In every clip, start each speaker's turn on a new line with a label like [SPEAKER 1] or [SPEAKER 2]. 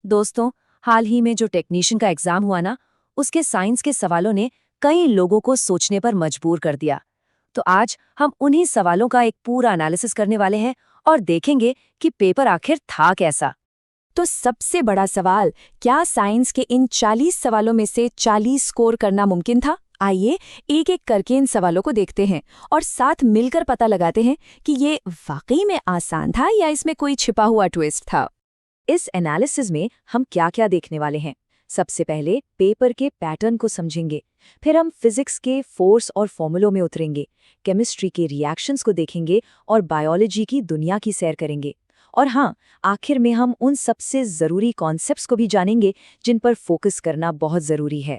[SPEAKER 1] दोस्तों, हाल ही में जो टेक्नीशियन का एग्जाम हुआ ना, उसके साइंस के सवालों ने कई लोगों को सोचने पर मजबूर कर दिया। तो आज हम उन्हीं सवालों का एक पूरा एनालिसिस करने वाले हैं और देखेंगे कि पेपर आखिर था कैसा।
[SPEAKER 2] तो सबसे बड़ा सवाल, क्या साइंस के इन 40 सवालों में से 40 स्कोर करना मुमकिन था? आइए एक एक करके इन सवालों को देखते हैं और साथ मिलकर पता लगाते हैं कि ये वाकई में आसान था या इसमें कोई छिपा हुआ ट्विस्ट था।
[SPEAKER 1] इस एनालिसिस में हम क्या क्या देखने वाले हैं? सबसे पहले पेपर के पैटर्न को समझेंगे, फिर हम फिजिक्स के फोर्स और फॉर्मूलों में उतरेंगे, केमिस्ट्री के रिएक्शंस को देखेंगे और बायोलॉजी की दुनिया की सैर करेंगे। और हाँ, आखिर में हम उन सबसे ज़रूरी कॉन्सेप्ट्स को भी जानेंगे जिन पर फोकस करना बहुत ज़रूरी है।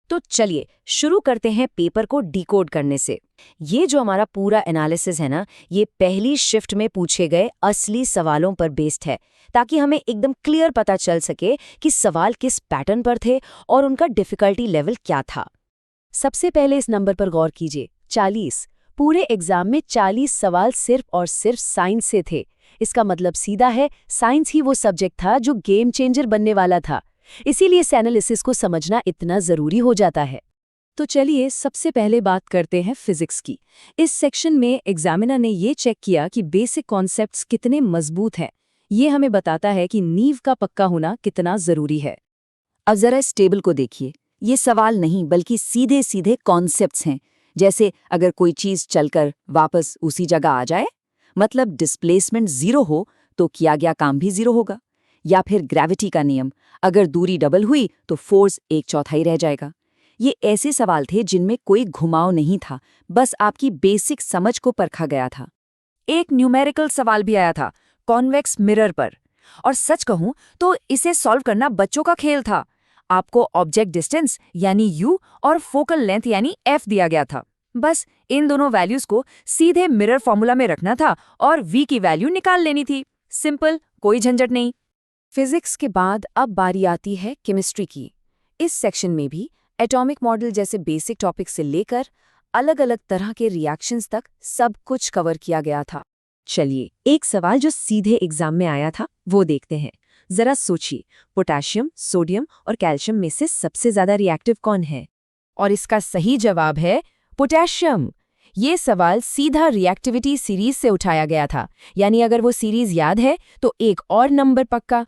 [SPEAKER 1] तो चलिए शुरू करते हैं पेपर को डिकोड करने से। ये जो हमारा पूरा एनालिसिस है ना, ये पहली शिफ्ट में पूछे गए असली सवालों पर बेस्ड है, ताकि हमें एकदम क्लियर पता चल सके कि सवाल किस पैटर्न पर थे और उनका डिफिकल्टी लेवल क्या था। सबसे पहले इस नंबर पर गौर कीजिए, 40। पूरे एग्जाम में 40 सवाल सिर्फ और सिर्फ साइंस से थे। इसका मतलब सीधा है, साइंस ही वो सब्जेक्ट था जो गेम चेंजर बनने वाला था। इसीलिए इस एनालिसिस को समझना इतना जरूरी हो जाता है। तो चलिए सबसे पहले बात करते हैं फिजिक्स की। इस सेक्शन में एग्जामिनर ने ये चेक किया कि बेसिक कॉन्सेप्ट्स कितने मजबूत हैं। ये हमें बताता है कि नींव का पक्का होना कितना जरूरी है। अब जरा इस टेबल को देखिए, ये सवाल नहीं बल्कि सीधे सीधे कॉन्सेप्ट्स हैं। जैसे अगर कोई चीज चलकर वापस उसी जगह आ जाए, मतलब डिस्प्लेसमेंट 0 हो तो किया गया काम भी 0 होगा। या फिर ग्रेविटी का नियम, अगर दूरी डबल हुई तो फोर्स 1/4 रह जाएगा। ये ऐसे सवाल थे जिनमें कोई घुमाव नहीं था, बस आपकी बेसिक समझ को परखा गया था। एक न्यूमेरिकल सवाल भी आया था, कॉन्वेक्स मिरर पर। और सच कहूं तो इसे सॉल्व करना बच्चों का खेल था। आपको ऑब्जेक्ट डिस्टेंस यानी u और फोकल लेंथ यानी f दिया गया था। बस इन दोनों वैल्यूज को सीधे मिरर फॉर्मूला में रखना था और v की वैल्यू निकाल लेनी थी। सिंपल, कोई झंझट नहीं। फिजिक्स के बाद अब बारी आती है केमिस्ट्री की। इस सेक्शन में भी एटॉमिक मॉडल जैसे बेसिक टॉपिक से लेकर अलग अलग तरह के रिएक्शंस तक सब कुछ कवर किया गया था। चलिए एक सवाल जो सीधे एग्जाम में आया था वो देखते हैं। जरा सोचिए, पोटेशियम, सोडियम और कैल्शियम में से सबसे ज्यादा रिएक्टिव कौन है? और इसका सही जवाब है पोटेशियम। ये सवाल सीधा रिएक्टिविटी सीरीज से उठाया गया था, यानी अगर वो सीरीज याद है तो एक और नंबर पक्का।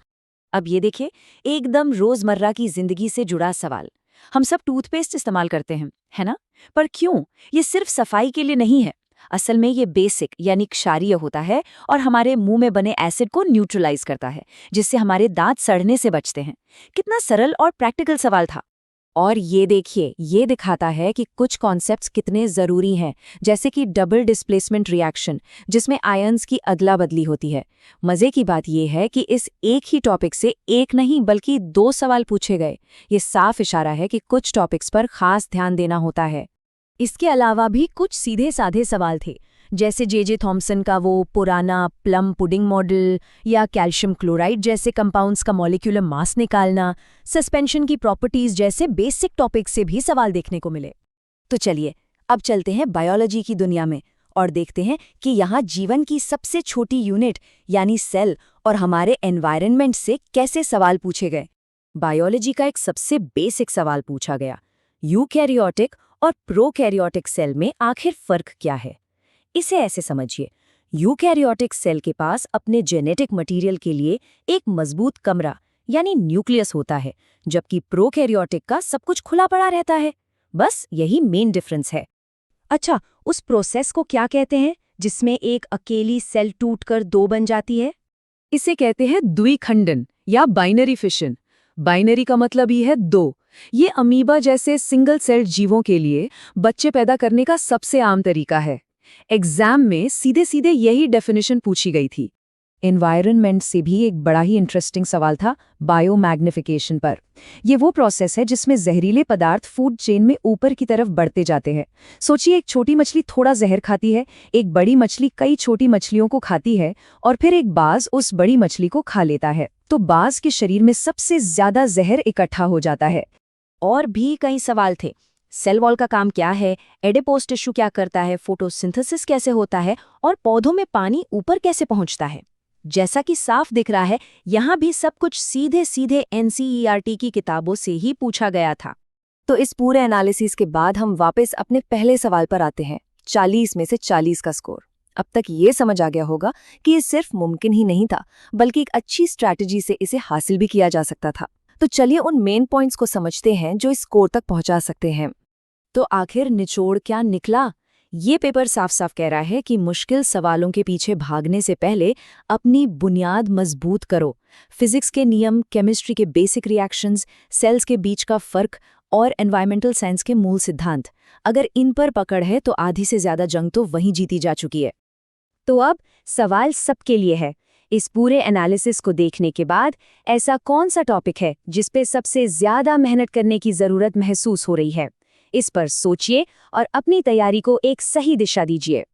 [SPEAKER 1] अब ये देखिए, एकदम रोजमर्रा की जिंदगी से जुड़ा सवाल। हम सब टूथपेस्ट इस्तेमाल करते हैं, है ना? पर क्यों? ये सिर्फ सफाई के लिए नहीं है। असल में ये बेसिक यानी क्षारीय होता है और हमारे मुंह में बने एसिड को न्यूट्रलाइज करता है, जिससे हमारे दांत सड़ने से बचते हैं। कितना सरल और प्रैक्टिकल सवाल था। और ये देखिए, ये दिखाता है कि कुछ कॉन्सेप्ट्स कितने ज़रूरी हैं, जैसे कि डबल डिस्प्लेसमेंट रिएक्शन, जिसमें आयन्स की अदला बदली होती है। मज़े की बात यह है कि इस एक ही टॉपिक से एक नहीं बल्कि 2 सवाल पूछे गए। ये साफ इशारा है कि कुछ टॉपिक्स पर खास ध्यान देना होता है। इसके अलावा भी कुछ सीधे साधे सवाल थे, जैसे जे थॉम्सन का वो पुराना प्लम पुडिंग मॉडल या कैल्शियम क्लोराइड जैसे कंपाउंड्स का मॉलिक्यूलर मास निकालना, सस्पेंशन की प्रॉपर्टीज जैसे बेसिक टॉपिक से भी सवाल देखने को मिले। तो चलिए अब चलते हैं बायोलॉजी की दुनिया में और देखते हैं कि यहाँ जीवन की सबसे छोटी यूनिट यानी सेल और हमारे एनवायरनमेंट से कैसे सवाल पूछे गए। बायोलॉजी का एक सबसे बेसिक सवाल पूछा गया, यूकैरियोटिक और प्रोकैरियोटिक सेल में आखिर फर्क क्या है? इसे ऐसे समझिए, यूकैरियोटिक सेल के पास अपने जेनेटिक मटेरियल के लिए एक मजबूत कमरा यानी न्यूक्लियस होता है, जबकि प्रोकैरियोटिक का सब कुछ खुला पड़ा रहता है। बस यही मेन डिफरेंस है। अच्छा, उस प्रोसेस को क्या कहते हैं जिसमें एक अकेली सेल टूटकर 2 बन जाती है? इसे कहते हैं द्विखंडन या बाइनरी फिशन। बाइनरी का मतलब ही है 2। ये अमीबा जैसे सिंगल सेल जीवों के लिए बच्चे पैदा करने का सबसे आम तरीका है। एग्जाम में सीधे सीधे यही डेफिनेशन पूछी गई थी। एनवायरनमेंट से भी एक बड़ा ही इंटरेस्टिंग सवाल था, बायोमैग्निफिकेशन पर। ये वो प्रोसेस है जिसमें जहरीले पदार्थ फूड चेन में ऊपर की तरफ बढ़ते जाते हैं। सोचिए, एक छोटी मछली थोड़ा जहर खाती है, एक बड़ी मछली कई छोटी मछलियों को खाती है और फिर एक बाज उस बड़ी मछली को खा लेता है, तो बाज के शरीर में सबसे ज्यादा जहर इकट्ठा हो जाता है। और भी कई सवाल थे, सेल वॉल का काम क्या है, एडिपोज टिश्यू क्या करता है, फोटोसिंथेसिस कैसे होता है और पौधों में पानी ऊपर कैसे पहुंचता है। जैसा कि साफ दिख रहा है, यहाँ भी सब कुछ सीधे सीधे एनसीईआरटी की किताबों से ही पूछा गया था।
[SPEAKER 2] तो इस पूरे एनालिसिस के बाद हम वापस अपने पहले सवाल पर आते हैं, 40 में से 40 का स्कोर। अब तक ये समझ आ गया होगा कि ये सिर्फ मुमकिन ही नहीं था, बल्कि एक अच्छी स्ट्रैटेजी से इसे हासिल भी किया जा सकता था। तो चलिए उन मेन पॉइंट्स को समझते हैं जो इस स्कोर तक पहुंचा सकते हैं।
[SPEAKER 1] तो आखिर निचोड़ क्या निकला? ये पेपर साफ साफ कह रहा है कि मुश्किल सवालों के पीछे भागने से पहले अपनी बुनियाद मजबूत करो। फिजिक्स के नियम, केमिस्ट्री के बेसिक रिएक्शंस, सेल्स के बीच का फर्क और एनवायरमेंटल साइंस के मूल सिद्धांत, अगर इन पर पकड़ है तो आधी से ज्यादा जंग तो वहीं जीती जा चुकी है। तो अब सवाल सबके लिए है, इस पूरे एनालिसिस को देखने के बाद ऐसा कौन सा टॉपिक है जिस पे सबसे ज्यादा मेहनत करने की जरूरत महसूस हो रही है? इस पर सोचिए और अपनी तैयारी को एक सही दिशा दीजिए।